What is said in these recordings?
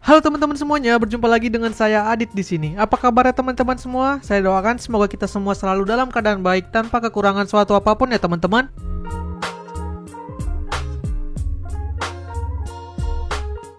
Halo teman-teman semuanya, berjumpa lagi dengan saya Adit di sini. Apa kabarnya teman-teman semua? Saya doakan semoga kita semua selalu dalam keadaan baik tanpa kekurangan suatu apapun ya teman-teman.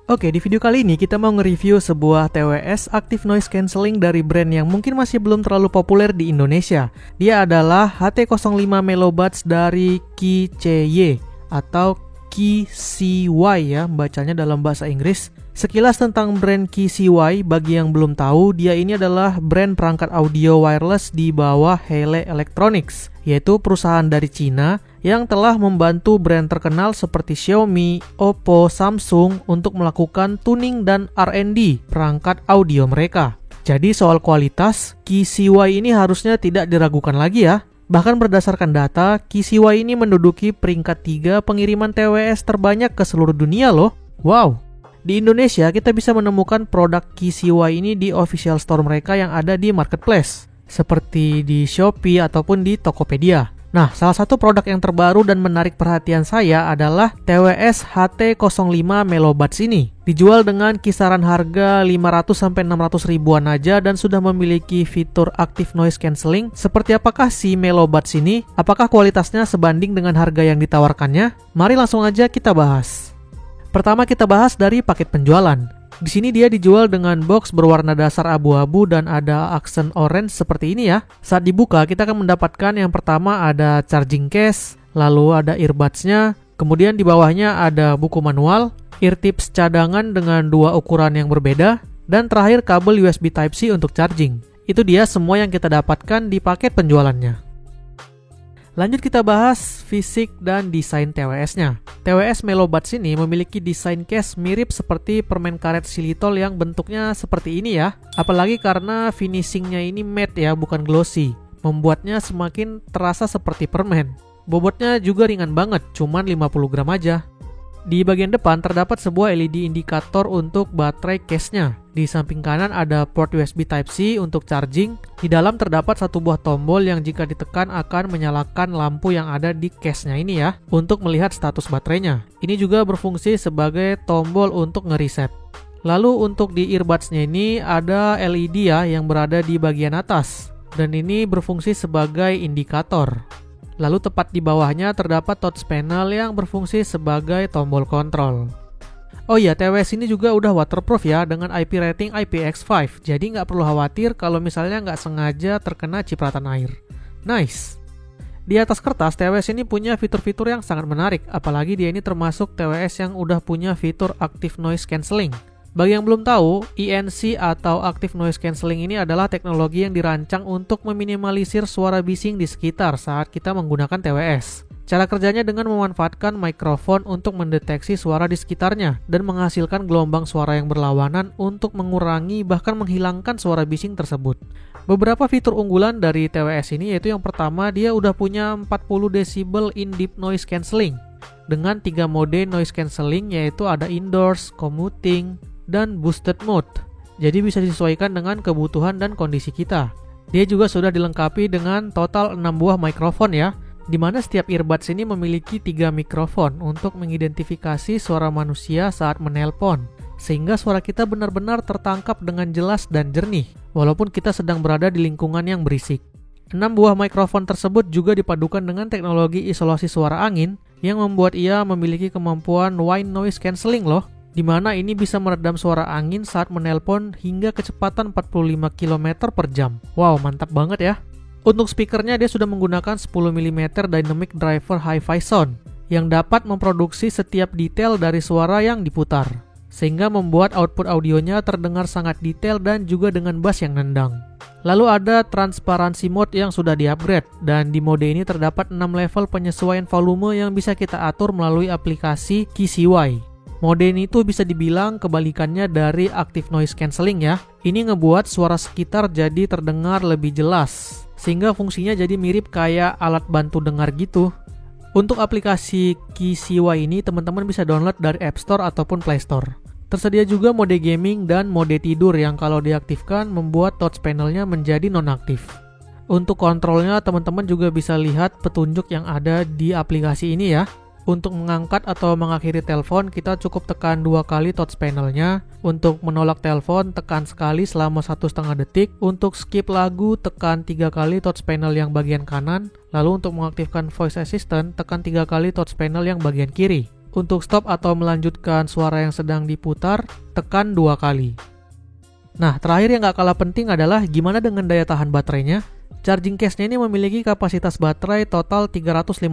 Oke, di video kali ini kita mau nge-review sebuah TWS Active Noise Cancelling dari brand yang mungkin masih belum terlalu populer di Indonesia. Dia adalah HT05 Melobuds dari KCY atau KCY ya, bacanya dalam bahasa Inggris. Sekilas tentang brand KCY, bagi yang belum tahu, dia ini adalah brand perangkat audio wireless di bawah Hele Electronics, yaitu perusahaan dari Cina yang telah membantu brand terkenal seperti Xiaomi, Oppo, Samsung untuk melakukan tuning dan R&D perangkat audio mereka. Jadi soal kualitas, KCY ini harusnya tidak diragukan lagi ya. Bahkan berdasarkan data, KCY ini menduduki peringkat 3 pengiriman TWS terbanyak ke seluruh dunia loh. Wow! Di Indonesia, kita bisa menemukan produk KCY ini di official store mereka yang ada di marketplace, seperti di Shopee ataupun di Tokopedia. Nah, salah satu produk yang terbaru dan menarik perhatian saya adalah TWS HT05 Melobuds ini. Dijual dengan kisaran harga 500-600 ribuan aja dan sudah memiliki fitur Active Noise Cancelling. Seperti apakah si Melobuds ini? Apakah kualitasnya sebanding dengan harga yang ditawarkannya? Mari langsung aja kita bahas. Pertama kita bahas dari paket penjualan. Di sini dia dijual dengan box berwarna dasar abu-abu dan ada aksen orange seperti ini ya. Saat dibuka kita akan mendapatkan yang pertama ada charging case, lalu ada earbuds-nya, kemudian di bawahnya ada buku manual, ear tips cadangan dengan 2 ukuran yang berbeda, dan terakhir kabel USB Type-C untuk charging. Itu dia semua yang kita dapatkan di paket penjualannya. Lanjut kita bahas fisik dan desain TWS-nya. TWS Melobuds ini memiliki desain case mirip seperti permen karet xylitol yang bentuknya seperti ini ya. Apalagi karena finishingnya ini matte ya, bukan glossy. Membuatnya semakin terasa seperti permen. Bobotnya juga ringan banget, cuman 50 gram aja. Di bagian depan terdapat sebuah LED indikator untuk baterai case-nya. Di samping kanan ada port USB Type-C untuk charging. Di dalam terdapat satu buah tombol yang jika ditekan akan menyalakan lampu yang ada di case-nya ini ya, untuk melihat status baterainya. Ini juga berfungsi sebagai tombol untuk nge-reset. Lalu untuk di earbuds-nya ini ada LED ya yang berada di bagian atas. Dan ini berfungsi sebagai indikator. Lalu tepat di bawahnya terdapat touch panel yang berfungsi sebagai tombol kontrol. Oh iya, TWS ini juga udah waterproof ya dengan IP rating IPX5. Jadi nggak perlu khawatir kalau misalnya nggak sengaja terkena cipratan air. Nice! Di atas kertas, TWS ini punya fitur-fitur yang sangat menarik. Apalagi dia ini termasuk TWS yang udah punya fitur Active Noise Cancelling. Bagi yang belum tahu, ENC atau Active Noise Cancelling ini adalah teknologi yang dirancang untuk meminimalisir suara bising di sekitar saat kita menggunakan TWS. Cara kerjanya dengan memanfaatkan mikrofon untuk mendeteksi suara di sekitarnya dan menghasilkan gelombang suara yang berlawanan untuk mengurangi bahkan menghilangkan suara bising tersebut. Beberapa fitur unggulan dari TWS ini yaitu yang pertama, dia udah punya 40 decibel in-deep noise cancelling dengan 3 mode noise cancelling yaitu ada indoors, commuting, dan boosted mode. Jadi bisa disesuaikan dengan kebutuhan dan kondisi kita. Dia juga sudah dilengkapi dengan total 6 buah mikrofon ya, di mana setiap earbuds ini memiliki 3 mikrofon untuk mengidentifikasi suara manusia saat menelpon, sehingga suara kita benar-benar tertangkap dengan jelas dan jernih, walaupun kita sedang berada di lingkungan yang berisik. 6 buah mikrofon tersebut juga dipadukan dengan teknologi isolasi suara angin yang membuat ia memiliki kemampuan white noise cancelling loh, di mana ini bisa meredam suara angin saat menelpon hingga kecepatan 45 km per jam. Wow, mantap banget ya. Untuk speakernya dia sudah menggunakan 10 mm Dynamic Driver Hi-Fi Sound yang dapat memproduksi setiap detail dari suara yang diputar, sehingga membuat output audionya terdengar sangat detail dan juga dengan bass yang nendang. Lalu ada transparansi mode yang sudah di-upgrade, dan di mode ini terdapat 6 level penyesuaian volume yang bisa kita atur melalui aplikasi KCY. Mode ini tuh bisa dibilang kebalikannya dari Active Noise Cancelling ya. Ini ngebuat suara sekitar jadi terdengar lebih jelas, sehingga fungsinya jadi mirip kayak alat bantu dengar gitu. Untuk aplikasi KCY ini teman-teman bisa download dari App Store ataupun Play Store. Tersedia juga mode gaming dan mode tidur yang kalau diaktifkan membuat touch panelnya menjadi nonaktif. Untuk kontrolnya teman-teman juga bisa lihat petunjuk yang ada di aplikasi ini ya. Untuk mengangkat atau mengakhiri telepon, kita cukup tekan 2 kali touch panelnya. Untuk menolak telepon, tekan sekali selama 1,5 detik. Untuk skip lagu, tekan 3 kali touch panel yang bagian kanan. Lalu untuk mengaktifkan voice assistant, tekan 3 kali touch panel yang bagian kiri. Untuk stop atau melanjutkan suara yang sedang diputar, tekan 2 kali. Nah, terakhir yang gak kalah penting adalah gimana dengan daya tahan baterainya. Charging case-nya ini memiliki kapasitas baterai total 350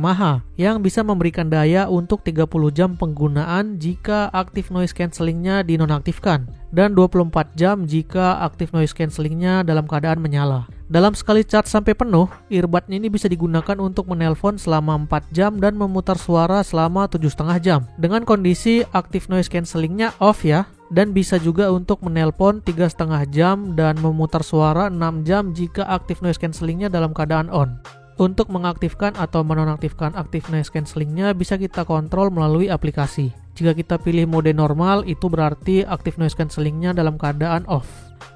mAh yang bisa memberikan daya untuk 30 jam penggunaan jika active noise cancellingnya dinonaktifkan dan 24 jam jika active noise cancellingnya dalam keadaan menyala. Dalam sekali charge sampai penuh, earbudnya ini bisa digunakan untuk menelpon selama 4 jam dan memutar suara selama 7,5 jam dengan kondisi active noise cancellingnya off ya. Dan bisa juga untuk menelpon 3,5 jam dan memutar suara 6 jam jika active noise cancellingnya dalam keadaan on. Untuk mengaktifkan atau menonaktifkan active noise cancellingnya bisa kita kontrol melalui aplikasi. Jika kita pilih mode normal, itu berarti active noise cancellingnya dalam keadaan off.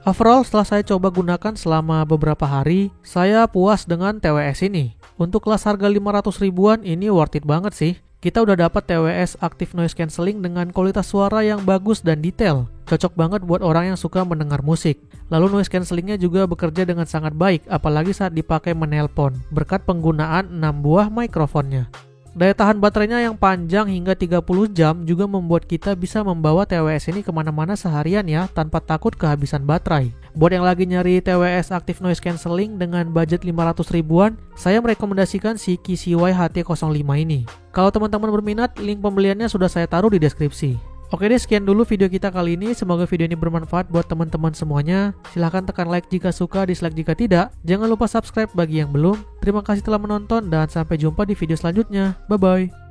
Overall, setelah saya coba gunakan selama beberapa hari, saya puas dengan TWS ini. Untuk kelas harga 500 ribuan ini worth it banget sih. Kita udah dapat TWS Active Noise Cancelling dengan kualitas suara yang bagus dan detail. Cocok banget buat orang yang suka mendengar musik. Lalu noise cancellingnya juga bekerja dengan sangat baik, apalagi saat dipakai menelpon, berkat penggunaan 6 buah mikrofonnya. Daya tahan baterainya yang panjang hingga 30 jam juga membuat kita bisa membawa TWS ini kemana-mana seharian ya, tanpa takut kehabisan baterai. Buat yang lagi nyari TWS Active Noise Cancelling dengan budget 500 ribuan, saya merekomendasikan si KCY HT05 ini. Kalau teman-teman berminat, link pembeliannya sudah saya taruh di deskripsi. Oke deh, sekian dulu video kita kali ini. Semoga video ini bermanfaat buat teman-teman semuanya. Silahkan tekan like jika suka, dislike jika tidak. Jangan lupa subscribe bagi yang belum. Terima kasih telah menonton dan sampai jumpa di video selanjutnya. Bye-bye.